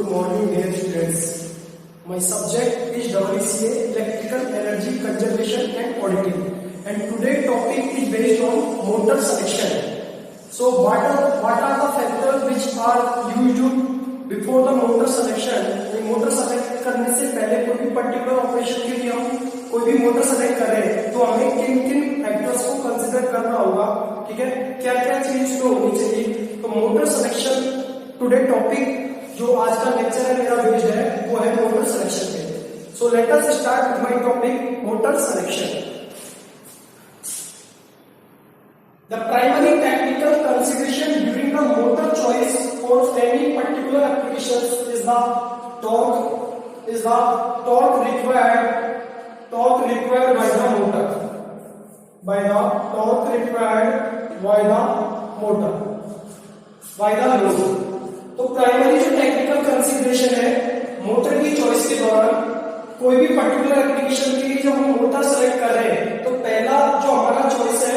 Good morning, dear students. My subject is WCA, Electrical Energy Conservation and Auditing. And today topic is based on motor selection. So what are the factors which are used before the motor selection? Motor select करने से पहले कोई भी particular operation के लिए हम कोई भी मोटर सेलेक्ट कर रहे हैं तो हमें किन किन फैक्टर्स को कंसीडर करना होगा, ठीक है, क्या क्या चीज तो होनी चाहिए. तो मोटर सिलेक्शन टुडे टॉपिक जो आज का लेक्चर है मेरा बेस्ड है वो है मोटर सिलेक्शन पे. So let us start with my topic motor selection. The primary technical consideration during the motor choice for any particular applications is the torque required by the motor, by the torque required by the motor, by the load. तो primary जो technical consideration है motor की choice के दौरान कोई भी particular application के लिए जब हम मोटर सेलेक्ट कर रहे हैं तो पहला जो हमारा चॉइस है,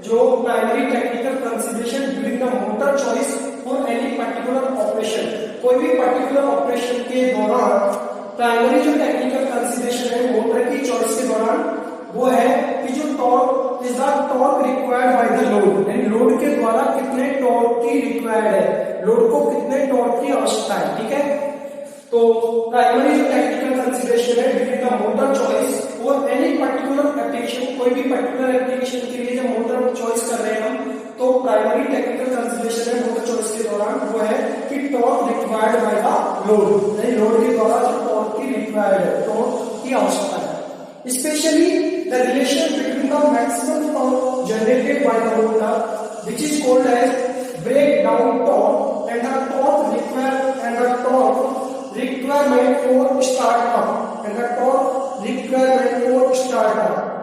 जो primary technical consideration during the motor choice for any particular operation, कोई भी पर्टिकुलर ऑपरेशन के दौरान प्राइमरी जो टेक्निकल कंसीडरेशन है मोटर की चॉइस के दौरान वो है कि जो torque is the torque required by the load, यानी लोड के द्वारा कितने टॉर्क की रिक्वायर्ड है, लोड को कितने टॉर्क की आवश्यकता है, ठीक है. तो प्राइमरी जो टेक्निकल कंसीडरेशन है during the motor choice for any particular application, कोई भी पर्टिकुलर एप्लीकेशन के लिए जब मोटर चॉइस कर रहे हैं हम तो प्राइमरी टेक्निकल कंसीडरेशन है मोटर चॉइस के दौरान वो है कि torque required by the load, यानी लोड के द्वारा जो टॉर्क की रिक्वायर्ड है, टॉर्क की आवश्यकता है. Especially the relation between the maximum torque generated by the motor, which is called as breakdown torque, and the torque requirement for startup,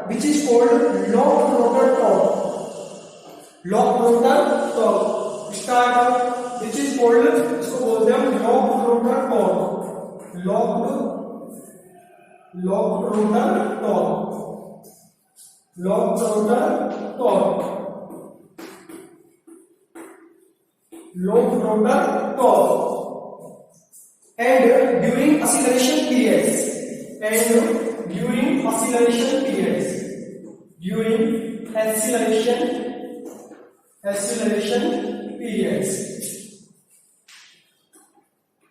which is called locked rotor torque. Startup, which is called, इसको बोलते हैं locked rotor torque, locked rotor torque. And during acceleration periods,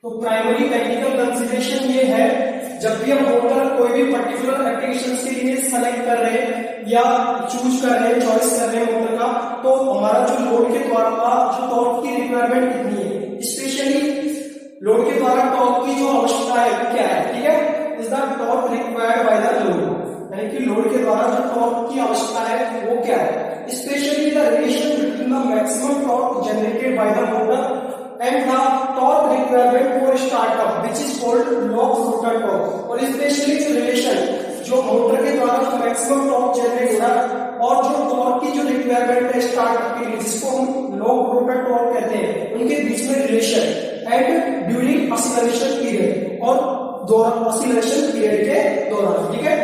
तो primary technical consideration ये है जब भी हम motor कोई भी पर्टिकुलर एप्लीकेशंस के लिए सेलेक्ट कर रहे हैं या चूज कर रहे हैं, चॉइस कर रहे हैं मोटर का, तो हमारा जो लोड के द्वारा जो टॉर्क की रिक्वायरमेंट कितनी है, स्पेशली लोड के द्वारा टॉर्क की जो आवश्यकता है क्या है, ठीक है, is the torque required by the load, यानी कि लोड के द्वारा जो टॉर्क की आवश्यकता है वो क्या है. Specially the relation between the maximum torque generated by the motor and the torque requirement for startup, which is called locked rotor torque. और स्पेशली जो रिलेशन जो मोटर के द्वारा जो मैक्सिमम टॉर्क जनरेट हो रहा है और जो टॉर्क की जो रिक्वायरमेंट है स्टार्टअप के लिए जिसको हम लॉक्ड रोटर टॉर्क कहते हैं, उनके बीच में relation and during acceleration period और एक्सीलरेशन पीरियड के दौरान, ठीक है.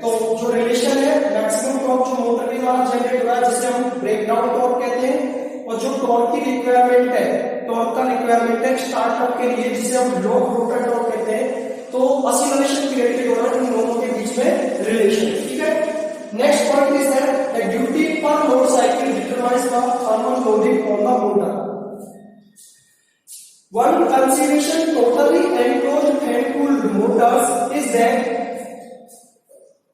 तो जो रिलेशन है मैक्सिमम टॉर्क जो मोटर के द्वारा जनरेट हो रहा है जिसे हम ब्रेकडाउन टॉर्क कहते हैं, और जो टॉर्क की रिक्वायरमेंट है, टॉर्क का रिक्वायरमेंट है स्टार्टअप के लिए जिसे हम लॉक रोटर टॉर्क कहते हैं, तो एक्सीलरेशन पीरियड के दौरान इन दोनों के बीच में रिलेशन, ठीक है. Next point is that the duty per load cycle determines the thermal loading on the motor. One consideration totally enclosed and cooled motors is that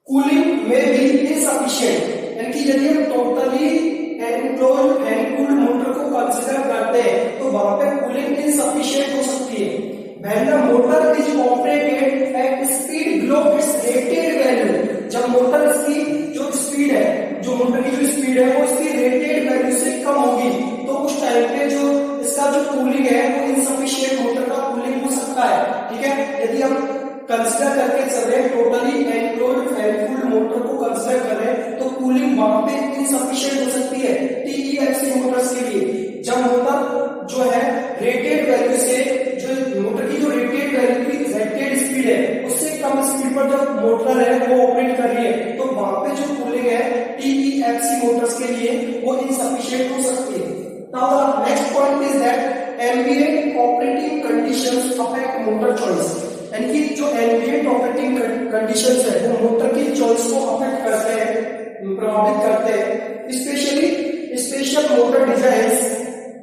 cooling may be insufficient, यानी कि यदि हम totally enclosed and cooled motor को consider करते हैं तो वहां पे कूलिंग इनसफिशिएंट हो सकती है. When the motor is operated at speed below it's rated value, जब मोटर की जो स्पीड है, जो मोटर की जो स्पीड है वो इसकी रेटेड वैल्यू से कम होगी तो उस टाइम पे जो इसका जो कूलिंग है वो इनसफिशिएंट मोटर का कूलिंग हो सकता है, ठीक है. यदि हम कंसीडर करके चल रहे हैं totally enclosed and cooled motor को कंसीडर कर रहे हैं तो कूलिंग वहां पे इनसफिशिएंट हो सकती है टीईएफसी मोटर्स के लिए, जब मोटर जो है रेटेड वैल्यू से, जो मोटर की जो रेटेड वैल्यू की रेटेड स्पीड है उससे कम स्पीड पर जब मोटर है वो ऑपरेट कर रही है तो वहां पे जो कूलिंग है टीईएफसी मोटर्स के लिए वो इनसफिशिएंट हो सकती है. Now the next point is that ambient operating conditions affect motor choice, यानी कि जो एम्बिएंट ऑपरेटिंग कंडीशंस है वो मोटर की चॉइस को अफेक्ट करते हैं, प्रभावित करते हैं। Specially special motor designs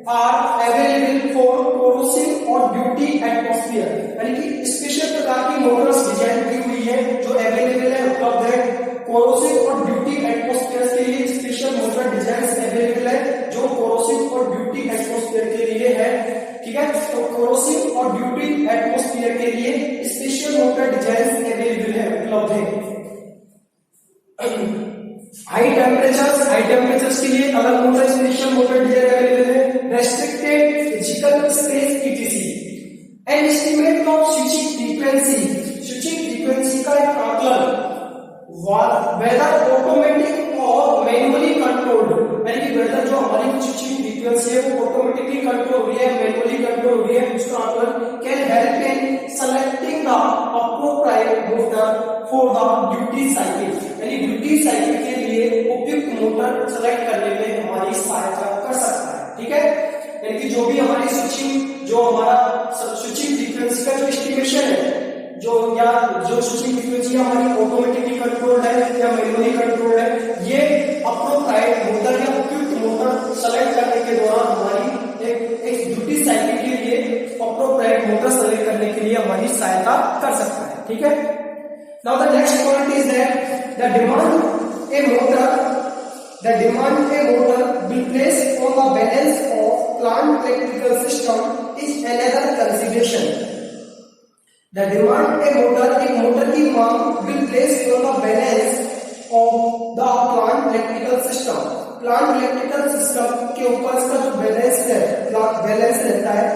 are available for corrosive और ड्यूटी एटमॉस्फेयर, यानी कि स्पेशल प्रकार की मोटर्स डिजाइन की हुई है जो अवेलेबल है, उपलब्ध है कोरोसिव और ड्यूटी एटमॉस्फेयर के लिए। स्पेशल मोटर डिजाइन्स अवेलेबल है जो कोरोसिव और ड्यूटी एटमॉस्फेयर के लिए है, ठीक है। तो कोरोसिव और ड्यूटी एटमॉस्फेयर के लिए स्पेशल मोटर डिजाइन्स अवेलेबल है, उपलब्ध है। हाई टेम्परेचर्स के लिए अलग motor, special motor design available है। Restricted physical space ETC and estimate of switching frequency का एक आकलन, वेदर ऑटोमेटिक और मैनुअली कंट्रोल्ड, यानी कि वेदर जो हमारी स्विचिंग फ्रीक्वेंसी है वो ऑटोमेटिकली कंट्रोल हो रही है, मैनुअली कंट्रोल हो रही है, उसका आकलन can help in selecting the appropriate motor for the duty cycle, यानी ड्यूटी साइकिल के लिए उपयुक्त मोटर सेलेक्ट करने में हमारी सहायता कर सकता है, ठीक है। यानी कि जो भी हमारी जो हमारा स्विचिंग फ्रीक्वेंसी का जो एस्टिमेशन है, जो स्विचिंग फ्रीक्वेंसी हमारी ऑटोमेटिकली कंट्रोल्ड है या मैनुअली कंट्रोल्ड है, ये अप्रोप्रिएट मोटर या उपयुक्त मोटर सेलेक्ट करने के दौरान हमारी एक ड्यूटी साइकिल के लिए अप्रोप्रिएट मोटर सेलेक्ट करने के लिए हमारी सहायता कर सकता है, ठीक है। Now the next point is that the demand a motor will place on the balance of plant electrical system is another consideration. The demand a motor की मांग will place on the balance of the plant electrical system. Plant electrical system के ऊपर इसका जो balance रहता है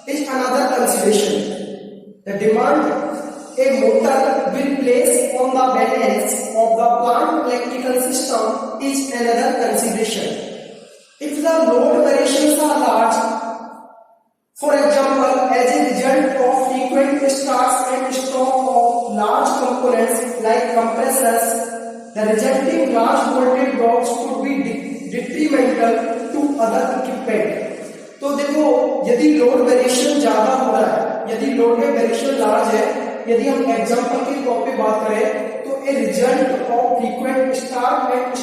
is another consideration. The demand a motor will place on the balance of the plant electrical system is another consideration. If the load variations are large, for example, as a result of frequent starts and stop of large components like compressors, the resulting large voltage drops could be detrimental to other equipment. तो देखो, यदि load variation ज्यादा हो रहा है, यदि load में variation large है, यदि हम एग्जांपल के तौर पे बात करें तो a result of frequent start and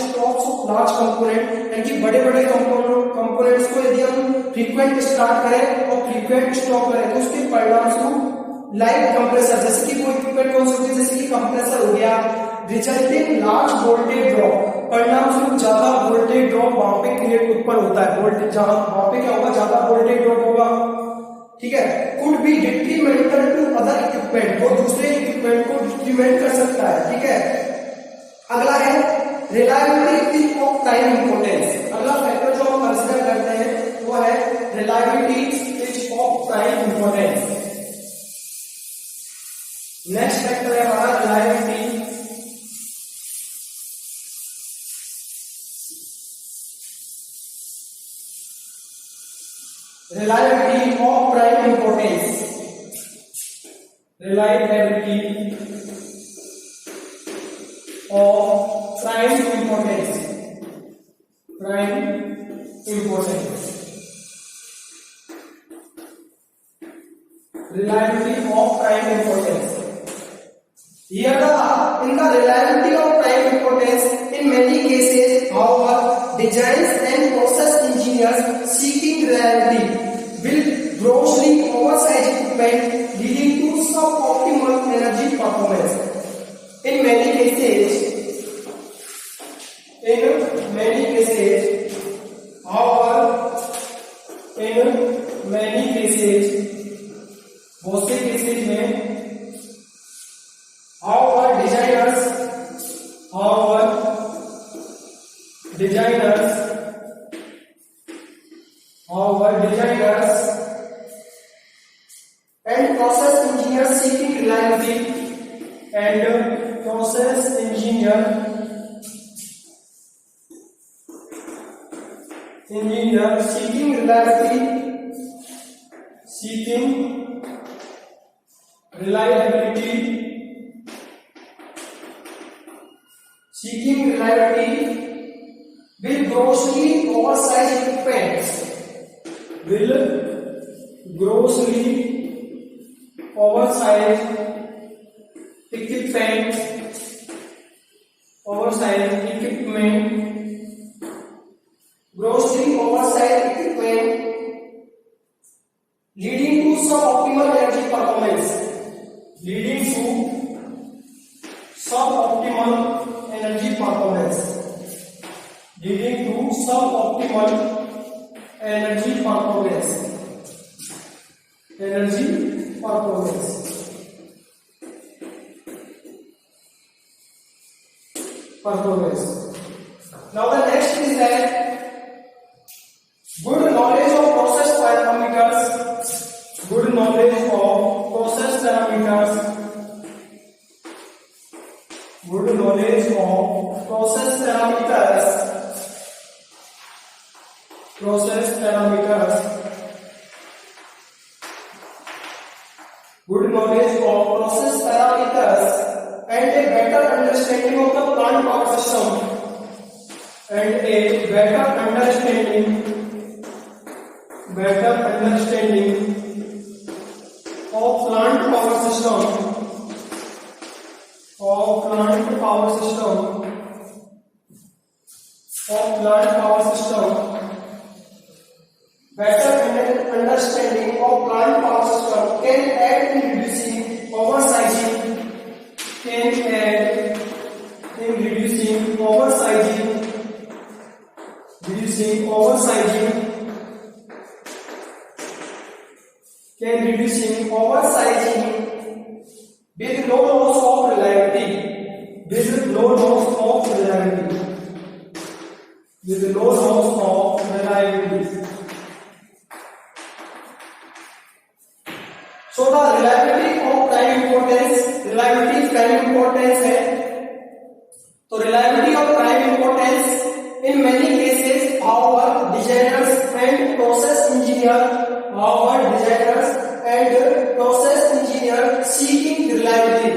stops of large component, यानी कि बड़े-बड़े कंपोनेंट्स को यदि हम फ्रीक्वेंट स्टार्ट करें और फ्रीक्वेंट स्टॉप करें तो उसके परिणाम स्वरूप लाइक कंप्रेसर, जैसे कि वो इक्विपमेंट कौन से होते हैं, जैसे कि कंप्रेसर हो गया, रिजल्टिंग लार्ज वोल्टेज ड्रॉप, परिणाम स्वरूप ज्यादा वोल्टेज ड्रॉप वहां पे क्रिएट उत्पन्न होता है, वोल्टेज ज्यादा वहां पे क्या होगा, ज्यादा वोल्टेज ड्रॉप होगा, ठीक है। Could be detrimental to other equipment, वो दूसरे इक्विपमेंट को डिट्रीमेंट कर सकता है, ठीक है। अगला है रिलायबिलिटी ऑफ टाइम इंपोर्टेंस। अगला फैक्टर जो हम कंसीडर करते हैं वो है reliability of time importance. Next factor है हमारा reliability of prime importance. Reliability of prime importance. Prime importance. Reliability of prime importance. Here in the reliability of prime importance, in many cases, however, designs and process engineers seeking reliability will grossly oversize equipment, leading to suboptimal energy performance. In many cases, however, बहुत से cases में however designers and process engineers seeking reliability will grossly oversized equipment will grossly oversized equipment grossly oversized equipment leading to suboptimal energy performance leading to suboptimal energy performance leading to suboptimal energy performance now the next is that good knowledge of process parameters good knowledge of process parameters good knowledge of process parameters good knowledge of process parameters and a better understanding of the plant power system and a better understanding of plant power system better understanding of plant power system can aid in reducing oversizing can aid in reducing oversizing with low loss of reliability so the reliability of prime importance है तो reliability of prime importance in many cases our designers and process engineer seeking reliability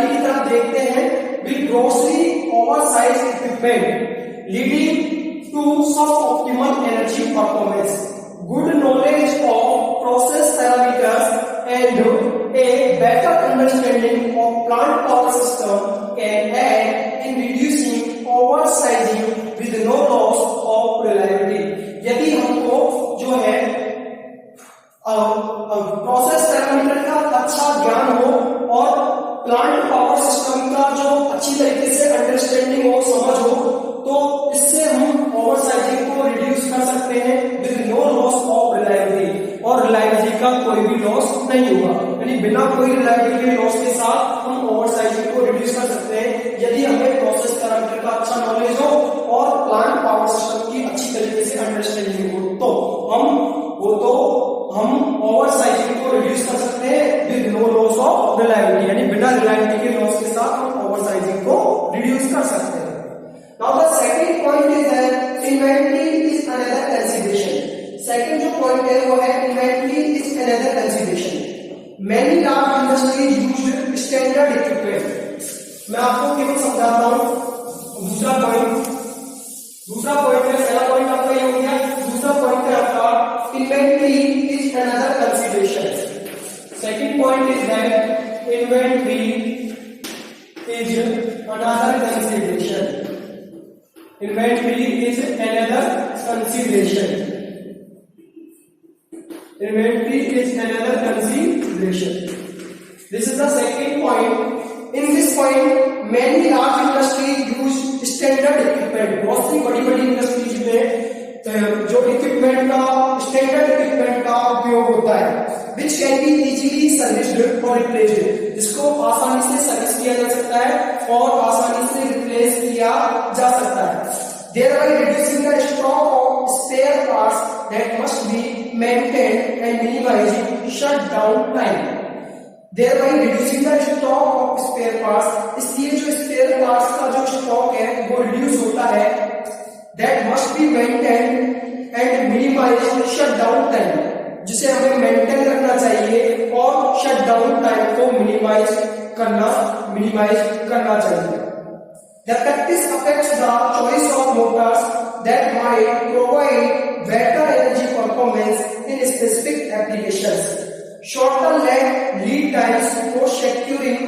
की तरफ देखते हैं with grossly oversized equipment leading to suboptimal energy performance good knowledge of process parameters and a better understanding of plant power system can aid in reducing oversizing with no loss of reliability यदि हमको जो है process parameter का अच्छा ज्ञान हो और plant power system का जो अच्छी तरीके से अंडरस्टैंडिंग हो समझ हो तो इससे हम ओवरसाइजिंग को रिड्यूस कर सकते हैं with no loss of reliability और रिलायबिलिटी का कोई भी लॉस नहीं होगा यानी बिना कोई रिलायबिलिटी के लॉस के साथ हम ओवरसाइजिंग को रिड्यूस कर सकते हैं यदि हमें प्रोसेस पैरामीटर का अच्छा नॉलेज हो और प्लांट पावर सिस्टम की अच्छी तरीके से अंडरस्टैंडिंग हो तो हम ओवरसाइजिंग को रिड्यूस कर सकते हैं with no loss of reliability यानी बिना रिलायबिलिटी के लॉस के साथ हम ओवरसाइजिंग को रिड्यूस कर सकते हैं now the second point is that inventory is another consideration second जो पॉइंट है वो है inventory is another consideration many large industries use standard equipment मैं आपको केवल समझाता हूं दूसरा पॉइंट है पहला पॉइंट आपका ये हो गया दूसरा पॉइंट है आपका inventory is another consideration second point is that inventory is another consideration this is the second point in this point many large industries use standard equipment बहुत सी बड़ी इंडस्ट्रीज में जो इक्विपमेंट का स्टैंडर्ड इक्विपमेंट का उपयोग होता है which can be easily serviced or replaced जिसको आसानी से सर्विस किया जा सकता है और आसानी से रिप्लेस किया जा सकता है thereby reducing the stock of spare parts that must be maintained and minimizing shutdown time thereby reducing the stock of spare parts इसलिए जो स्पेयर पार्ट्स का जो स्टॉक है वो रिड्यूस होता है that must be maintained and minimized shutdown time जिसे हमें मेंटेन रखना चाहिए और शटडाउन टाइम को मिनिमाइज करना चाहिए The practice affects the choice of motors that might provide better energy performance in specific applications. Shorter lead times for securing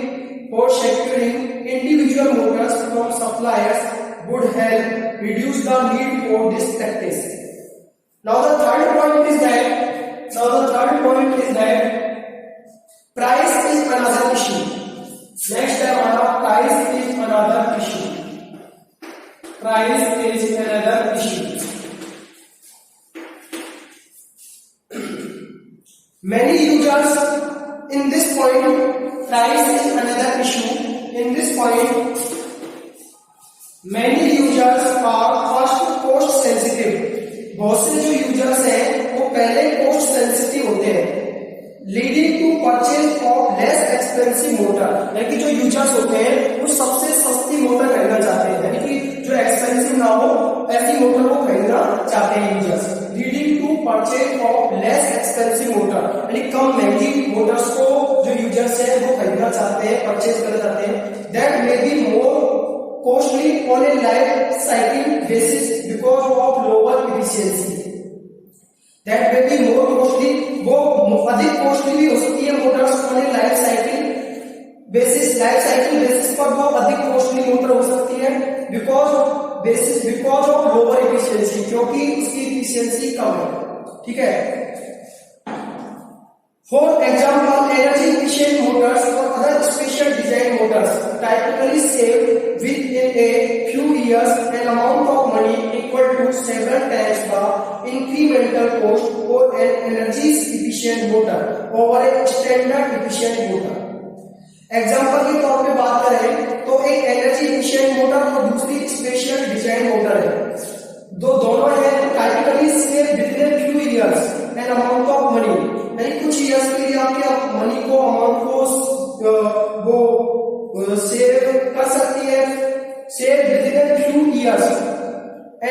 individual motors from suppliers would help reduce the need for this practice. Now the third point is that price is another issue. Next है हमारा price is another issue. Price is another issue. Many users in this point, price is another issue. In this point, many users are first cost sensitive. बहुत से जो users हैं वो पहले cost sensitive होते हैं, leading to purchase of less expensive motor. यानी कि जो यूजर्स होते हैं वो सबसे सस्ती मोटर खरीदना चाहते हैं, यानी कि जो एक्सपेंसिव ना हो ऐसी मोटर वो खरीदना चाहते हैं users. Leading to purchase of less expensive motor, यानी कम महंगी मोटर्स को जो यूजर्स हैं वो खरीदना चाहते हैं, परचेज करना चाहते हैं। That may be more costly on a life cycle basis because of lower efficiency. That may be more costly, वो अधिक कॉस्टली भी हो सकती है Motors on a life cycle basis पर वो अधिक कॉस्टली मोटर हो सकती है बिकॉज ऑफ लोअर एफिशिएंसी, क्योंकि उसकी एफिशिएंसी कम है। ठीक है, For example, energy efficient motors or other special design motors typically save within a few years an amount of money equal to several times the incremental cost for an energy efficient motor over a standard efficient motor. Example के तौर पे बात करें तो एक energy efficient motor और दूसरी special design motor है, दोनों है typically save within a few years an amount of money, यानी कुछ इयर्स के लिए आपके मनी को अमाउंट को वो सेव कर सकती है, save within a few years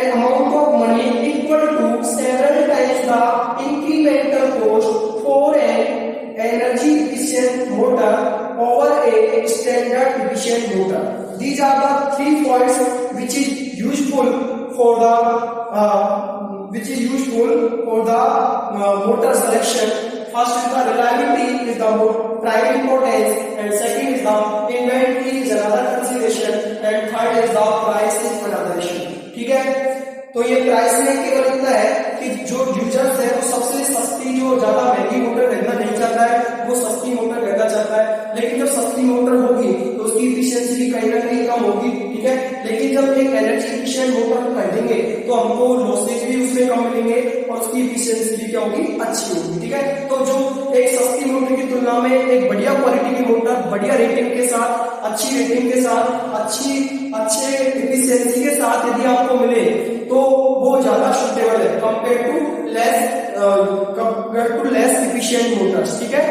an amount of money equal to several times the incremental cost for an energy efficient motor over a standard efficient motor. These are the 3 points which is useful for the motor selection. First is the reliability is the prime importance, and second is the inventory is another consideration, and third is the price is another issue. ठीक है, तो ये price में केवल इतना है कि जो यूजर्स है वो सबसे सस्ती जो ज्यादा महंगी मोटर खरीदना नहीं चाहता है, वो सस्ती मोटर खरीदना चाहता है। लेकिन जब सस्ती मोटर होगी तो उसकी एफिशिएंसी भी कहीं ना कहीं कम होगी। ठीक है, लेकिन जब एक एनर्जी एफिशिएंट मोटर खरीदेंगे तो हमको लॉसेज भी उसमें कम मिलेंगे और उसकी एफिशिएंसी भी क्या होगी, अच्छी होगी। ठीक है, तो जो एक सस्ती मोटर की तुलना में एक बढ़िया क्वालिटी की मोटर बढ़िया रेटिंग के साथ, अच्छी रेटिंग के साथ, अच्छे एफिशिएंसी के साथ यदि आपको मिले तो वो ज्यादा सुटेबल है compare to less efficient motors. ठीक है,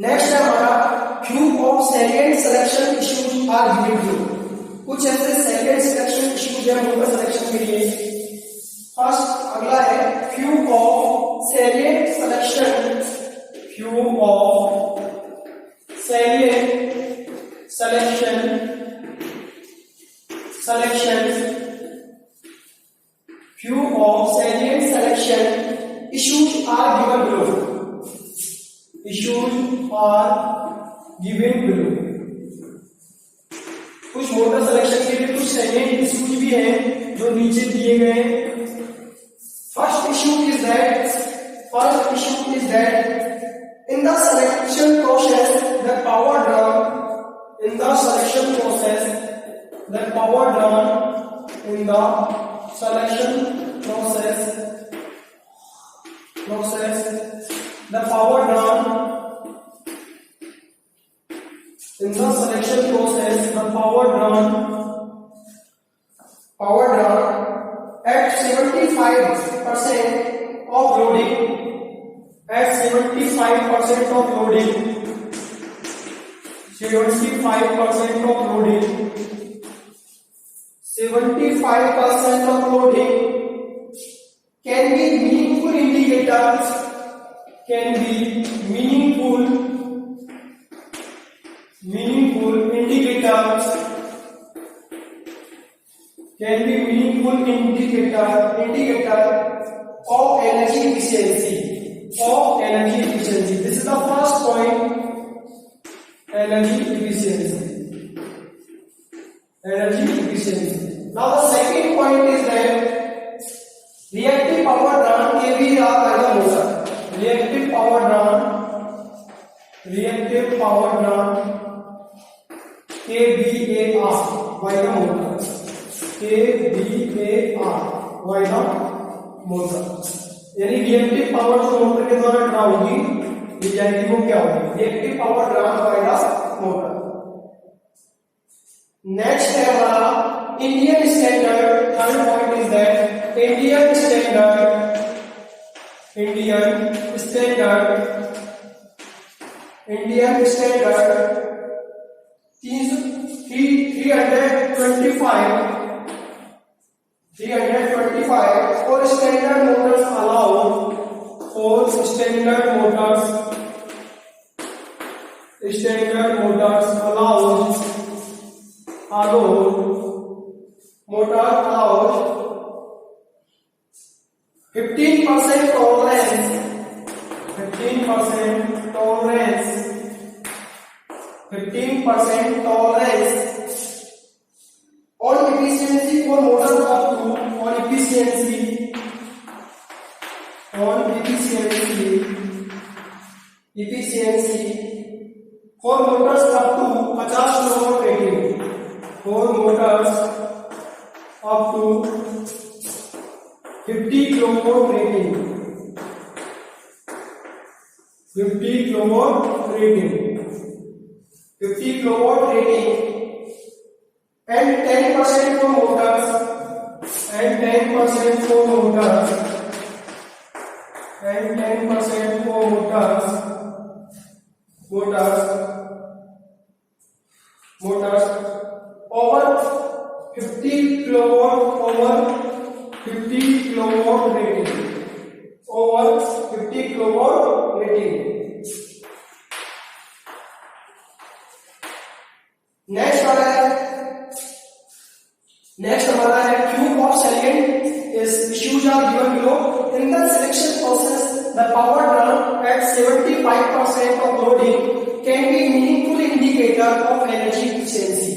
नेक्स्ट है हमारा few of salient selection issues are given to. कुछ ऐसे सैलिएंट सिलेक्शन इश्यूज है मोटर सिलेक्शन के लिए। फर्स्ट अगला है few of salient selection, few of salient selection few of salient selection issues are given below. कुछ मोटर सिलेक्शन के लिए कुछ salient issues भी हैं जो नीचे दिए गए हैं। First issue is that in the selection process the power drawn in the selection process the power drawn in the selection process the power drawn in the selection process the power drawn at 75% of loading at 75% of loading 75% of loading 75% of loading can be meaningful indicators can be meaningful indicator of energy efficiency. This is the first point, energy efficiency. Now the second point is that reactive power drawn kVAR by the motor. Reactive power drawn kVAR by the motor. यानी reactive power जो motor के द्वारा draw होगी, reactive वो क्या होगी? Reactive power draw by the motor. Next है हमारा Indian standard. Third point is that Indian standard for standard motors allowed motor 15% tolerance on efficiency for motors up to on efficiency for motors up to 50 kilowatt rating. For motors up to 50 kilowatt rating. 50 kilowatt rating and 10% for motors over 50 kilowatt rating. Next हमारा है tube of salient is issues are given below. In the selection process, the power drawn at 75% of loading can be meaningful indicator of energy efficiency.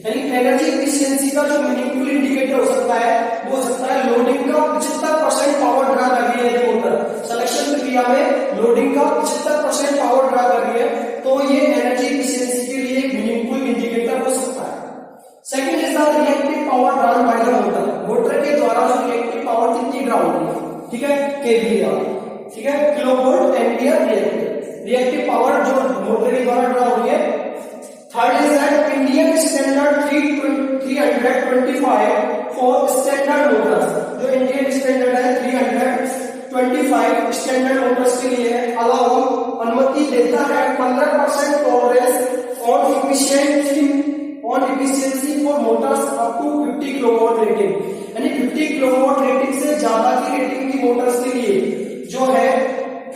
यानी energy efficiency का जो meaningful indicator हो सकता है वो हो सकता है लोडिंग का 75% पावर ड्रा कर रही है मोटर. सिलेक्शन प्रक्रिया में लोडिंग का 75% पावर ड्रा कर रही है तो ये एनर्जी एफिशिएंसी के लिए एक मीनिंगफुल इंडिकेटर हो सकता है. Second is the reactive power drawn by the motor के द्वारा जो रिएक्टिव पावर कितनी ड्रा होगी, ठीक है, केवीआर, ठीक है, किलोवोल्ट एम्पियर रिएक्टिव पावर जो मोटर के द्वारा ड्रा होगी है. Third is that Indian standard 325 for standard Motors. जो इंडियन स्टैंडर्ड है 325 स्टैंडर्ड मोटर्स के लिए अलाउ अनुमति देता है 15% tolerance on efficiency for motors up to 50 kilowatt rating. यानी 50 किलोवाट रेटिंग से ज्यादा की रेटिंग की मोटर्स के लिए जो है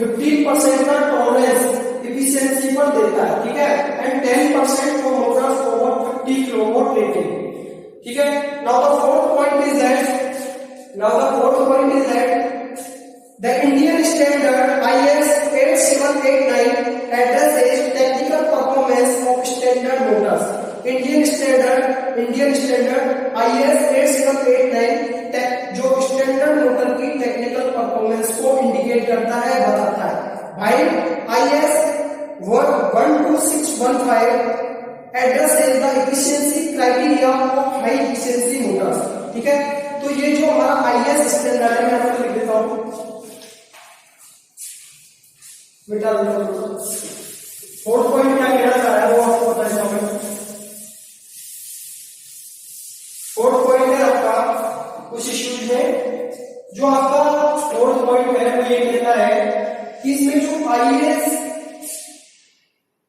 15% का टॉलरेंस एफिशिएंसी पर देता है, ठीक है, and 10% for Motors over 50 kilowatt rating, ठीक है. Now the fourth point is that the Indian standard IS 8789 addresses technical performance of standard motors. Indian standard IS 8789 जो स्टैंडर्ड मोटर की टेक्निकल परफॉर्मेंस को इंडिकेट करता है, बताता है. भाई IS 12615 addresses the efficiency criteria of high efficiency motors, ठीक है. तो ये जो हमारा IS स्टैंडर्ड है मैं आपको लिख देता हूं, मिटा देता हूं. फोर्थ पॉइंट क्या कहना चाह रहा है वो आपको बता देता हूं. फोर्थ पॉइंट है आपका कुछ इश्यूज में जो आपका फोर्थ पॉइंट है वो ये कहता है कि इसमें जो IS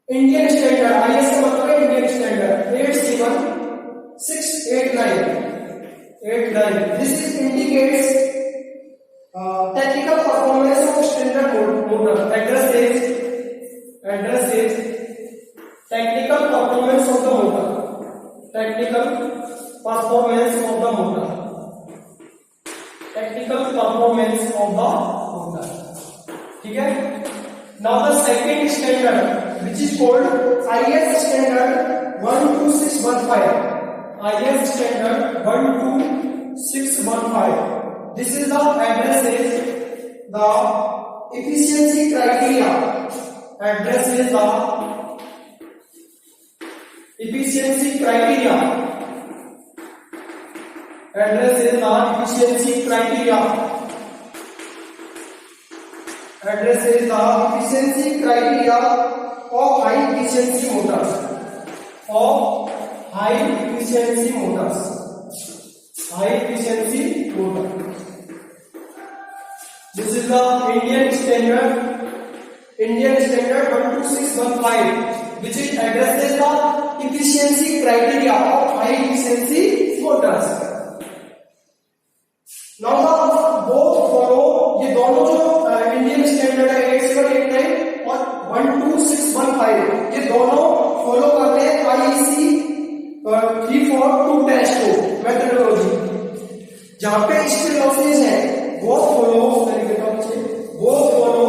इंडियन स्टैंडर्ड, IS का मतलब है Indian standard 87689 this is indicates technical performance of standard motor. Address is technical performance of the motor. Technical performance of the motor, technical performance of the motor, ठीक है। Now the second standard which is called IS standard 12615, IS standard 12615. This is the addresses the efficiency criteria, addresses the efficiency criteria, addresses the efficiency criteria, addresses the efficiency criteria of high efficiency motors, of high efficiency motors, high efficiency motor. This is the Indian standard 12615, which is addresses the efficiency criteria of high efficiency motors. Now both follow, ये दोनों जो Indian standard है 8789 और 12615, ये दोनों follow करते हैं IEC 342 test को मेथडोलॉजी। जहां पे स्टील लॉसेज है वो फॉलो तरीके का वो फॉलो,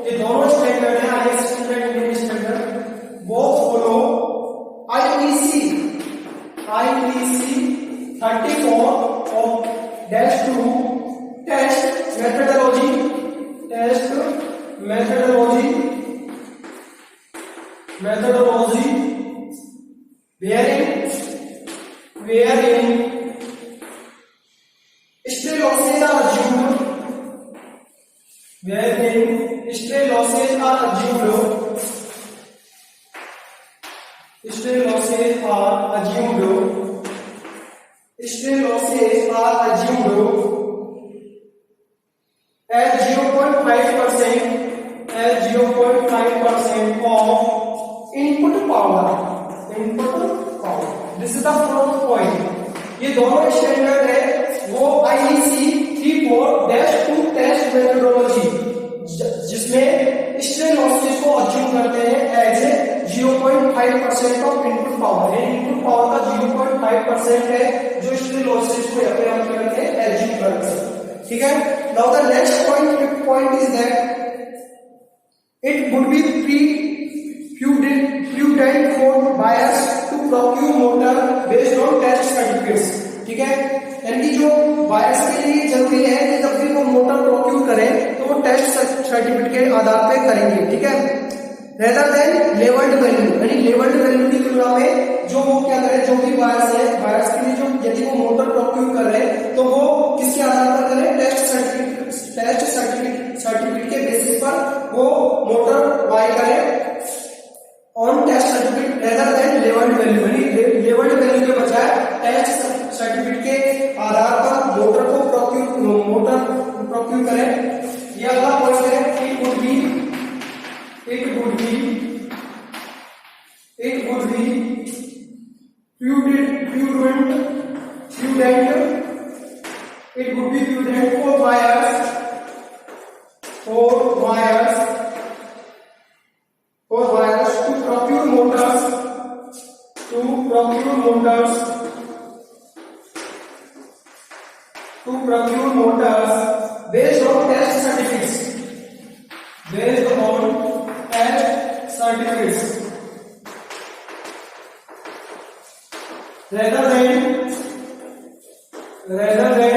ये दोनों स्टैंडर्ड है IS स्टैंडर्ड इंडियन स्टैंडर्ड, वो follow IEC 34/2 test methodology, test methodology, methodology wherein stray losses are assumed, wherein stray losses are assumed, stray losses are assumed, stray losses are assumed as 0.5%, as 0.5% of input power, input power. This is the fourth point. ये दोनों standard है वो IEC 34-2 test methodology, जिसमें stray losses को assume करते हैं as a 0.5% of input power, input power का 0.5% है जो स्ट्रे लॉसेस को यहाँ पे हम करते हैं अज्यूम करते हैं, ठीक है। Now the next point, fifth point is that it would B prudent for buyers to procure motor based on test certificates, ठीक है। यानी जो बायर्स के लिए जरूरी है कि जब भी वो मोटर प्रोक्यूर करें तो वो टेस्ट सर्टिफिकेट के आधार पे करेंगे, ठीक है। रेदर देन लेवल्ड वैल्यू, यानी लेवल्ड वैल्यू की तुलना में जो वो क्या करें, जो भी बायर्स है, बायर्स के लिए जो यदि वो मोटर प्रोक्यूर कर रहे हैं तो वो किसके आधार पर करें, टेस्ट सर्टिफिकेट के बेसिस पर वो मोटर बाय करें on test certificate rather than levelled value, यानी लेवल्ड वैल्यू के बजाय टेस्ट सर्टिफिकेट के आधार पर मोटर को प्रोक्यूर करें। ये अगला पॉइंट है, it would B prudent for buyers to procure motors based on test certificates, rather than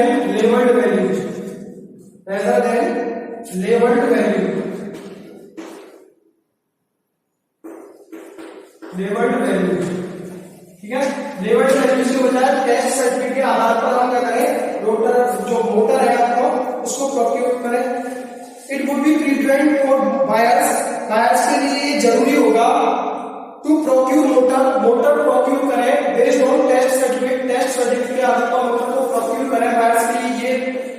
labeled values, ठीक है। लेवल्ड वैल्यूज के बजाय टेस्ट सर्टिफिकेट के आधार पर हम क्या करें, रोटर जो मोटर है आपको उसको प्रोक्यूर करें। It would be preferent for buyers के लिए जरूरी होगा टू प्रोक्यूर मोटर प्रोक्यूर करें बेस्ड ऑन टेस्ट सर्टिफिकेट के आधार पर मोटर को प्रोक्यूर करें। बायर्स के लिए ये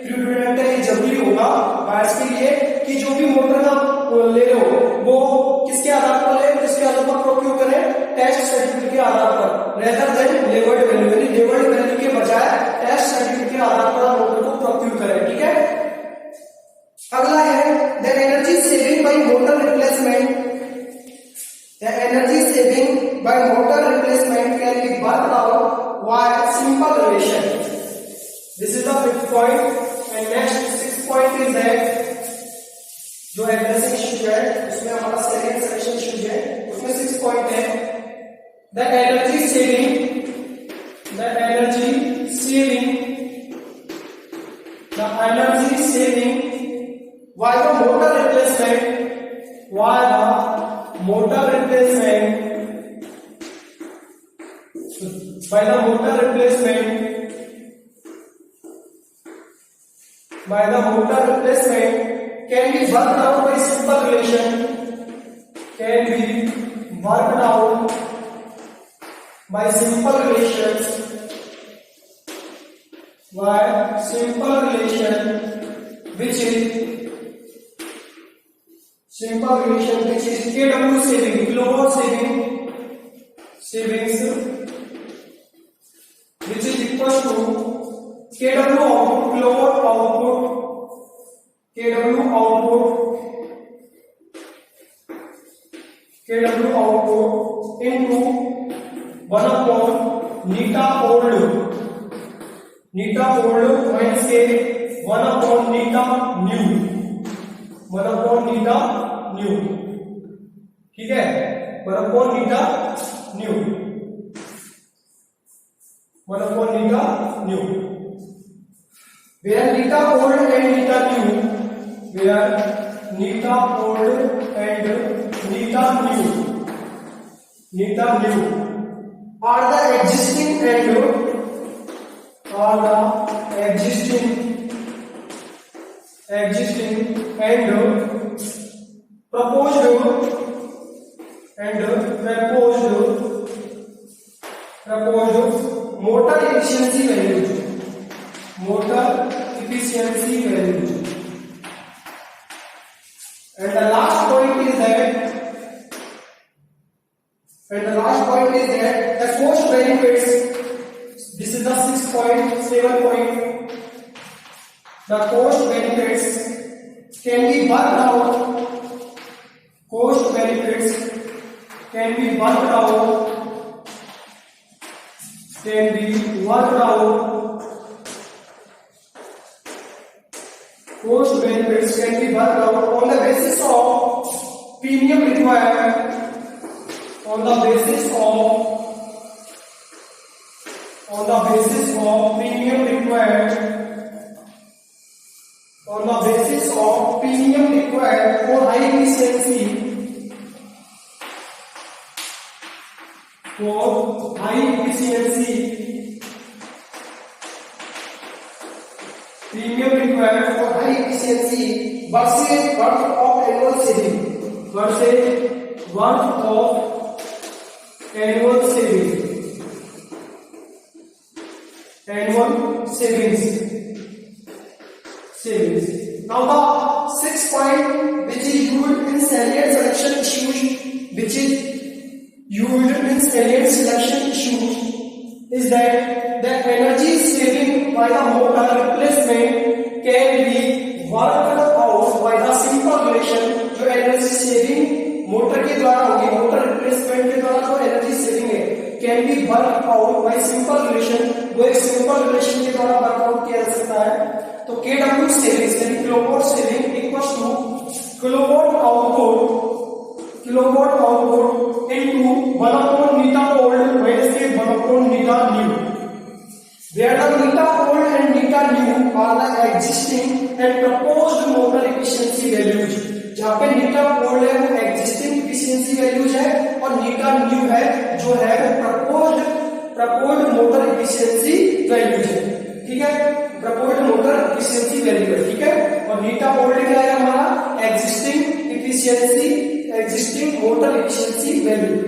प्रीफरेंट है, ये जरूरी होगा बायर्स के लिए कि जो भी मोटर आप ले रहे हो वो किसके आधार पर ले, किसके आधार पर प्रोक्यूर करें, टेस्ट सर्टिफिकेट के आधार पर रेदर देन लेवल्ड वैल्यू, यानी लेवल्ड वैल्यू के बजाय टेस्ट सर्टिफिकेट के आधार पर मोटर को प्रोक्यूर करें, ठीक है। अगला है the energy saving by motor replacement. The energy saving by motor replacement can be worked out while simple relation. This is the 5th point. And next 6th point is that जो addressing issue है उसमें हमारा salient selection issue है, उसमें 6 point है the energy saving why the motor replacement can be worked out by simple relation, which is kW saving, kilowatt savings, which is equal to kW output, kilowatt output, into 1 upon neta old minus k 1 upon neta new, ठीक है, 1 upon neta new, where neta old and neta new are the existing and proposed motor efficiency values. And the last point is that the cost benefits. This is the 6th point, 7th point. The cost benefits can be worked out. Cost benefits can be worked out on the basis of premium required, on the basis of premium required for high efficiency, versus worth of annual saving, savings. Now the 6th point, which is used in salient selection issues, is that the energy saving by the motor replacement can be worked out by the simple relation. जो energy saving motor के द्वारा होगी, motor replacement के द्वारा जो energy saving है, can be work out by simple relation, वो एक सिंपल रिलेशन के द्वारा वर्क आउट किया जा सकता है। तो kW सेविंग्स यानी kilowatt saving equals to kilowatt output into 1 upon neta old minus 1 upon neta new, where the neta old and neta new are the existing and proposed motor efficiency values. जहाँ पे neta old है वो existing efficiency values है और neta new है जो है वो proposed motor efficiency values है, ठीक है, proposed motor efficiency value है, ठीक है। और neta old क्या है हमारा existing motor efficiency value.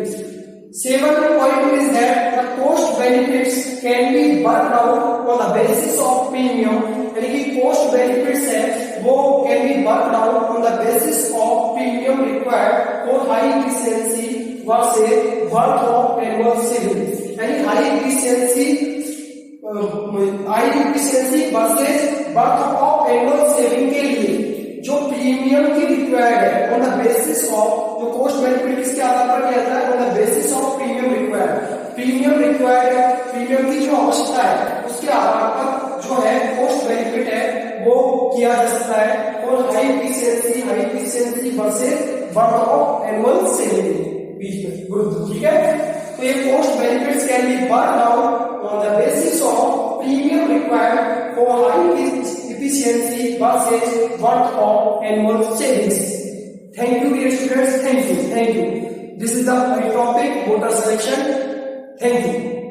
7th point is that the cost benefits can be worked out on the basis of premium, यानी कि cost benefits है वो can be worked out on the basis of premium required for high efficiency versus worth of annual saving, यानी high efficiency versus worth of annual saving के लिए जो premium की required है ऑन द बेसिस ऑफ, जो cost benefit किसके आधार पर किया जाता है, on the basis of premium required की जो आवश्यकता है उसके आधार पर जो है कॉस्ट बेनिफिट है वो किया जा सकता है और high efficiency versus worth of annual saving बीच में विरुद्ध, ठीक है। तो ये cost benefits can be worked out on the basis of premium required for high efficiency versus worth of annual savings. Thank you dear students, thank you. This is the topic water selection. Thank you.